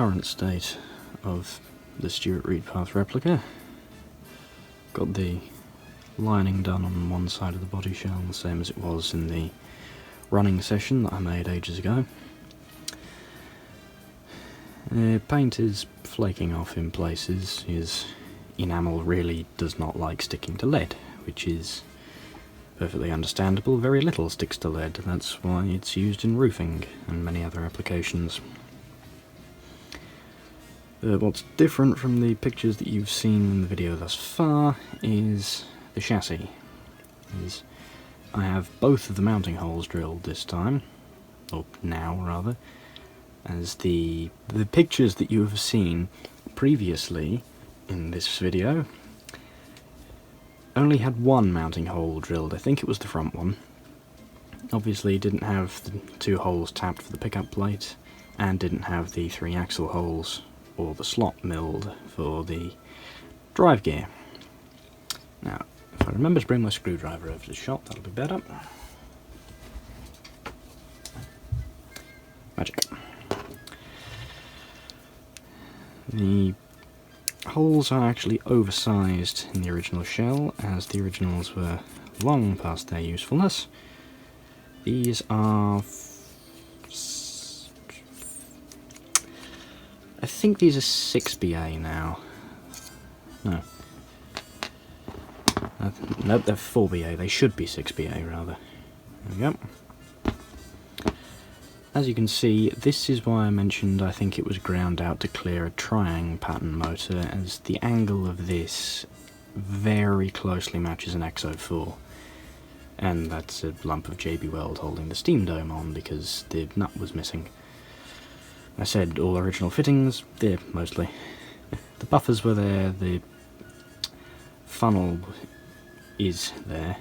current state of the Stewart Reidpath replica. Got the lining done on one side of the body shell, the same as it was in the running session that I made ages ago. Paint is flaking off in places. His enamel really does not like sticking to lead, which is perfectly understandable. Very little sticks to lead, that's why it's used in roofing and many other applications. What's different from the pictures that you've seen in the video thus far is the chassis. I have both of the mounting holes drilled this time, or now rather, as the pictures that you have seen previously in this video only had one mounting hole drilled. I think it was the front one. Obviously didn't have the two holes tapped for the pickup plate, and didn't have the 3 axle holes or the slot milled for the drive gear. Now, if I remember to bring my screwdriver over to the shop, that'll be better. Magic. The holes are actually oversized in the original shell, as the originals were long past their usefulness. These are... I think these are 6BA now. No. Nope, they're 4BA. They should be 6BA, rather. There we go. As you can see, this is why I mentioned I think it was ground out to clear a triang pattern motor, as the angle of this very closely matches an XO4. And that's a lump of JB Weld holding the steam dome on, because the nut was missing. I said all original fittings, there mostly. The buffers were there, the funnel is there.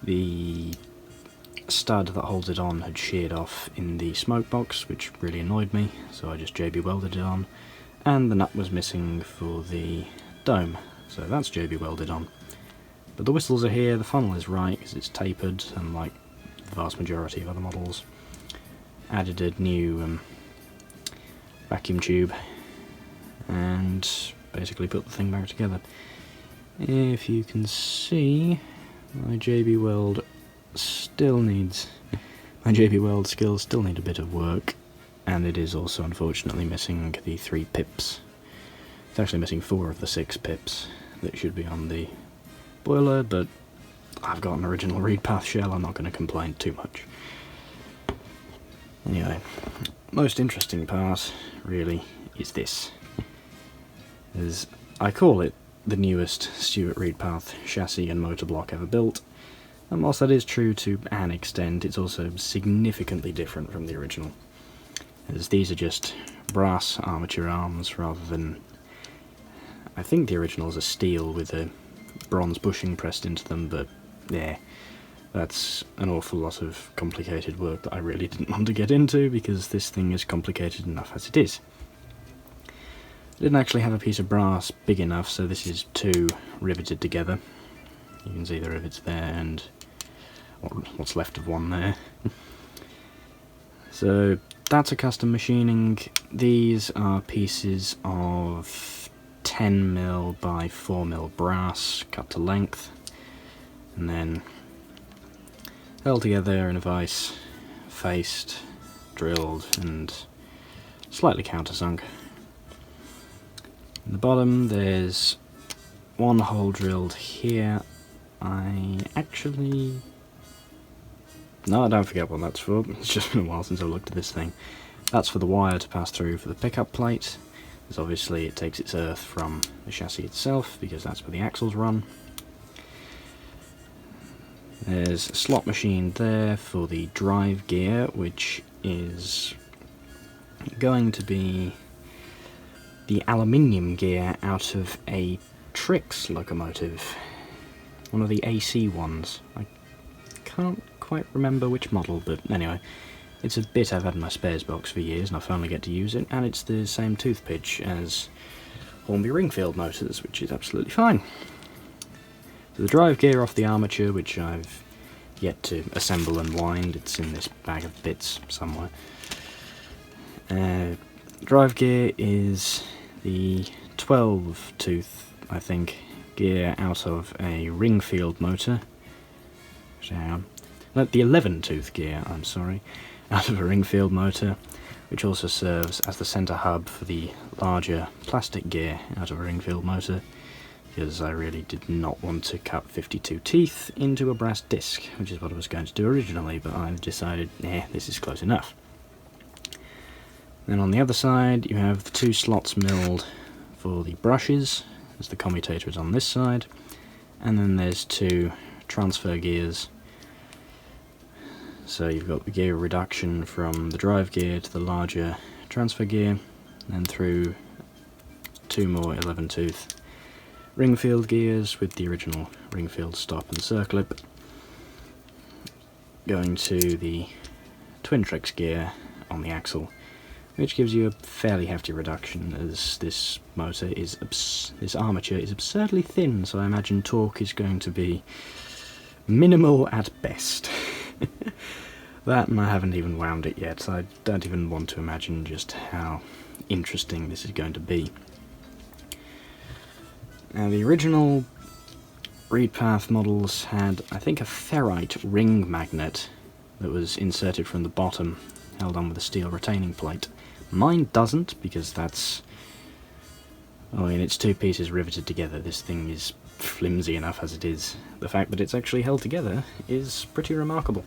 The stud that holds it on had sheared off in the smoke box, which really annoyed me, so I just JB welded it on. And the nut was missing for the dome, so that's JB welded on. But the whistles are here, the funnel is right because it's tapered, unlike the vast majority of other models. Added a new vacuum tube and basically put the thing back together. If you can see, my JB Weld skills still need a bit of work, and it is also unfortunately missing the 3 pips. It's actually missing 4 of the 6 pips that should be on the boiler, but I've got an original Reidpath shell, I'm not going to complain too much. Anyway, most interesting part really is this, as I call it the newest Stewart Reidpath chassis and motor block ever built, and whilst that is true to an extent, it's also significantly different from the original, as these are just brass armature arms rather than... I think the originals are steel with a bronze bushing pressed into them, but yeah, that's an awful lot of complicated work that I really didn't want to get into, because this thing is complicated enough as it is. I didn't actually have a piece of brass big enough, so this is 2 riveted together. You can see the rivets there and what's left of one there. So that's a custom machining. These are pieces of 10mm by 4mm brass cut to length and then held together in a vise, faced, drilled and slightly countersunk. In the bottom there's 1 hole drilled here. No, don't forget what that's for. It's just been a while since I've looked at this thing. That's for the wire to pass through for the pickup plate, because obviously it takes its earth from the chassis itself, because that's where the axles run. There's a slot machine there for the drive gear, which is going to be the aluminium gear out of a Trix locomotive. One of the AC ones. I can't quite remember which model, but anyway, it's a bit I've had in my spares box for years and I finally get to use it, and it's the same tooth pitch as Hornby Ringfield motors, which is absolutely fine. So the drive gear off the armature, which I've yet to assemble and wind, it's in this bag of bits somewhere. Drive gear is the 12-tooth, I think, gear out of a Ringfield motor. Hang on. No, the 11-tooth gear, I'm sorry, out of a Ringfield motor, which also serves as the centre hub for the larger plastic gear out of a Ringfield motor, because I really did not want to cut 52 teeth into a brass disc, which is what I was going to do originally, but I decided, this is close enough. Then on the other side you have the 2 slots milled for the brushes, as the commutator is on this side, and then there's 2 transfer gears. So you've got the gear reduction from the drive gear to the larger transfer gear, and through 2 more 11-tooth Ringfield gears with the original Ringfield stop and circlip, going to the Twin Trix gear on the axle, which gives you a fairly hefty reduction, as this motor is this armature is absurdly thin, so I imagine torque is going to be minimal at best. That, and I haven't even wound it yet, so I don't even want to imagine just how interesting this is going to be. Now, the original Reidpath models had, I think, a ferrite ring magnet that was inserted from the bottom, held on with a steel retaining plate. Mine doesn't, because that's... I mean, it's 2 pieces riveted together. This thing is flimsy enough as it is. The fact that it's actually held together is pretty remarkable.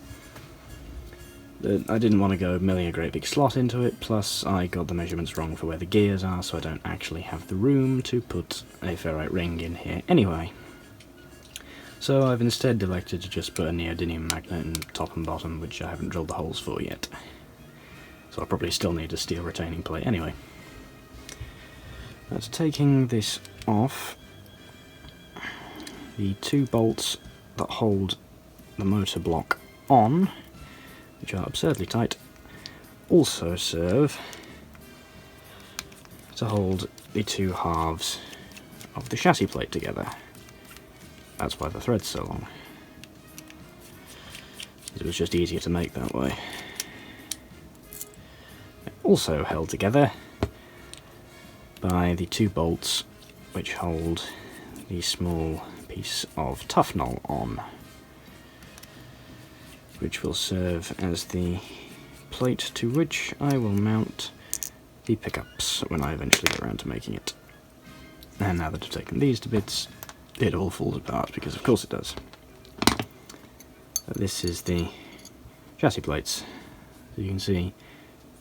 I didn't want to go milling a great big slot into it, plus I got the measurements wrong for where the gears are, so I don't actually have the room to put a ferrite ring in here anyway. So I've instead elected to just put a neodymium magnet in top and bottom, which I haven't drilled the holes for yet. So I'll probably still need a steel retaining plate anyway. That's taking this off. The 2 bolts that hold the motor block on, which are absurdly tight, also serve to hold the 2 halves of the chassis plate together. That's why the thread's so long. It was just easier to make that way. Also held together by the 2 bolts which hold the small piece of Tufnol on, which will serve as the plate to which I will mount the pickups when I eventually get around to making it. And now that I've taken these to bits, it all falls apart, because of course it does. But this is the chassis plates. So you can see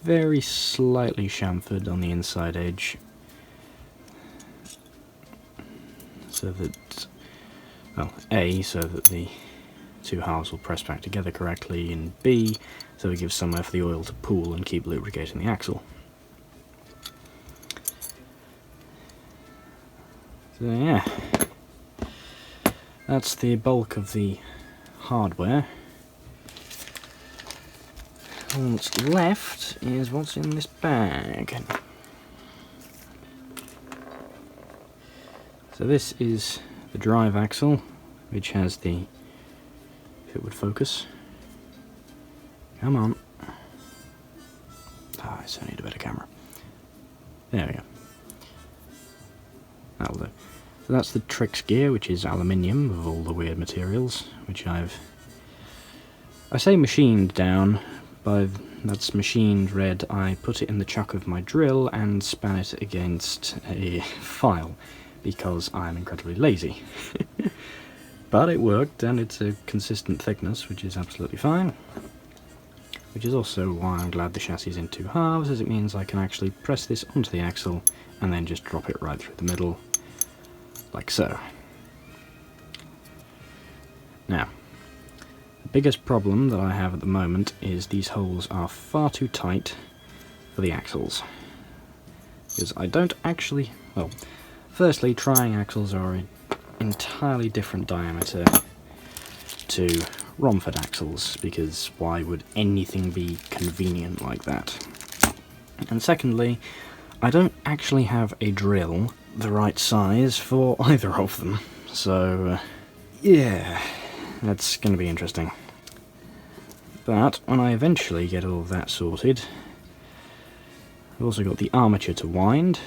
very slightly chamfered on the inside edge, so that, well, A, so that the 2 halves will press back together correctly, and B, so it gives somewhere for the oil to pool and keep lubricating the axle. So yeah, that's the bulk of the hardware. All that's left is what's in this bag. So this is the drive axle, which has the, if it would focus, come on, I still need a better camera, there we go, that'll do. So that's the Trix gear, which is aluminium of all the weird materials, which I say machined down, by that's machined red. I put it in the chuck of my drill and span it against a file, because I'm incredibly lazy. But it worked, and it's a consistent thickness, which is absolutely fine. Which is also why I'm glad the chassis is in 2 halves, as it means I can actually press this onto the axle and then just drop it right through the middle, like so. Now, the biggest problem that I have at the moment is these holes are far too tight for the axles. Because I don't actually, well, firstly, trying axles are an entirely different diameter to Romford axles, because why would anything be convenient like that? And secondly, I don't actually have a drill the right size for either of them, so yeah, that's going to be interesting. But when I eventually get all of that sorted, I've also got the armature to wind,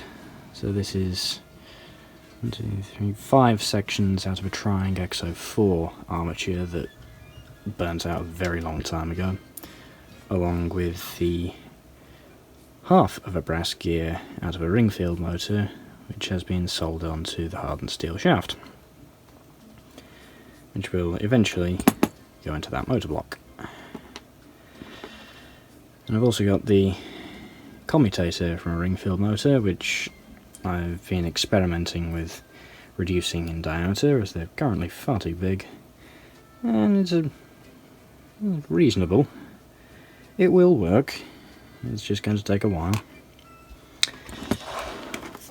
so this is 1, 2, 3, 5 sections out of a Trying XO4 armature that burnt out a very long time ago, along with the half of a brass gear out of a Ringfield motor, which has been soldered onto the hardened steel shaft, which will eventually go into that motor block. And I've also got the commutator from a Ringfield motor, which I've been experimenting with reducing in diameter, as they're currently far too big, and it's reasonable. It will work, it's just going to take a while.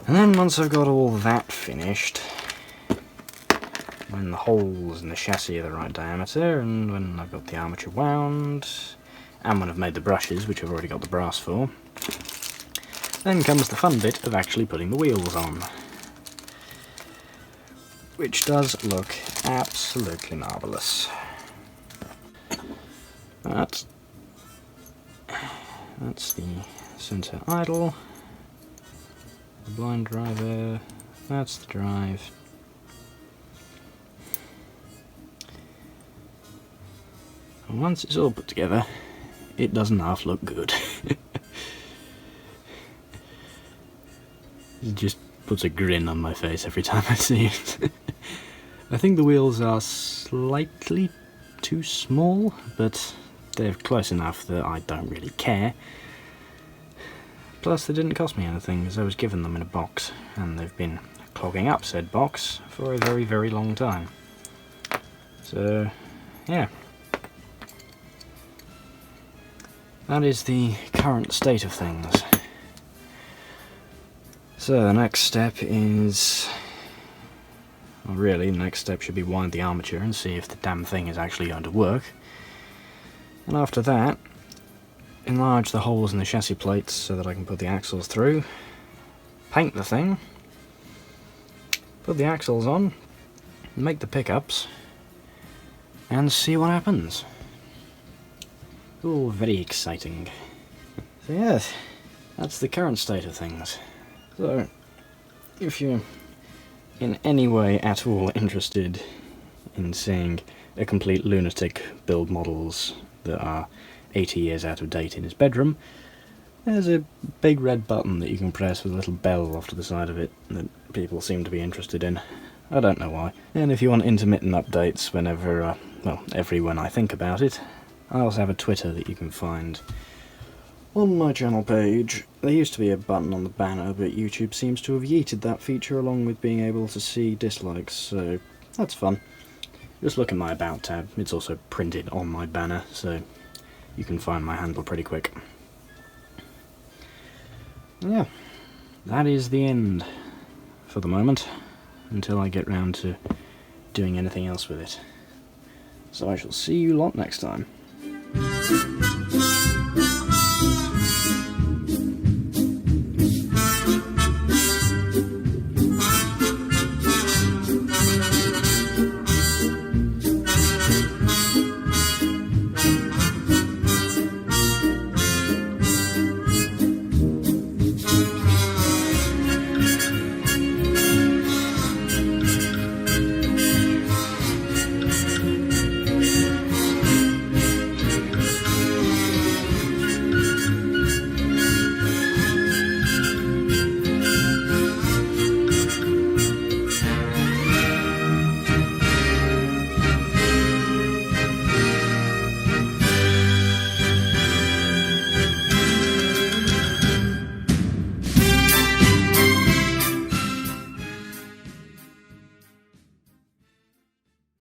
And then once I've got all that finished, when the holes in the chassis are the right diameter, and when I've got the armature wound, and when I've made the brushes, which I've already got the brass for, then comes the fun bit of actually putting the wheels on, which does look absolutely marvellous. That's the centre idle, the blind driver, that's the drive. And once it's all put together, it doesn't half look good. It just puts a grin on my face every time I see it. I think the wheels are slightly too small, but they're close enough that I don't really care. Plus, they didn't cost me anything, as I was given them in a box, and they've been clogging up said box for a very, very long time. So, yeah. That is the current state of things. So the next step is... well, really, the next step should be wind the armature and see if the damn thing is actually going to work. And after that, enlarge the holes in the chassis plates so that I can put the axles through, paint the thing, put the axles on, make the pickups, and see what happens. All very exciting. So yeah, that's the current state of things. So, if you're in any way at all interested in seeing a complete lunatic build models that are 80 years out of date in his bedroom, there's a big red button that you can press with a little bell off to the side of it that people seem to be interested in. I don't know why. And if you want intermittent updates whenever, well, every when I think about it, I also have a Twitter that you can find on my channel page. There used to be a button on the banner, but YouTube seems to have yeeted that feature along with being able to see dislikes, so that's fun. Just look at my About tab, it's also printed on my banner, so you can find my handle pretty quick. Yeah, that is the end for the moment, until I get round to doing anything else with it. So I shall see you lot next time.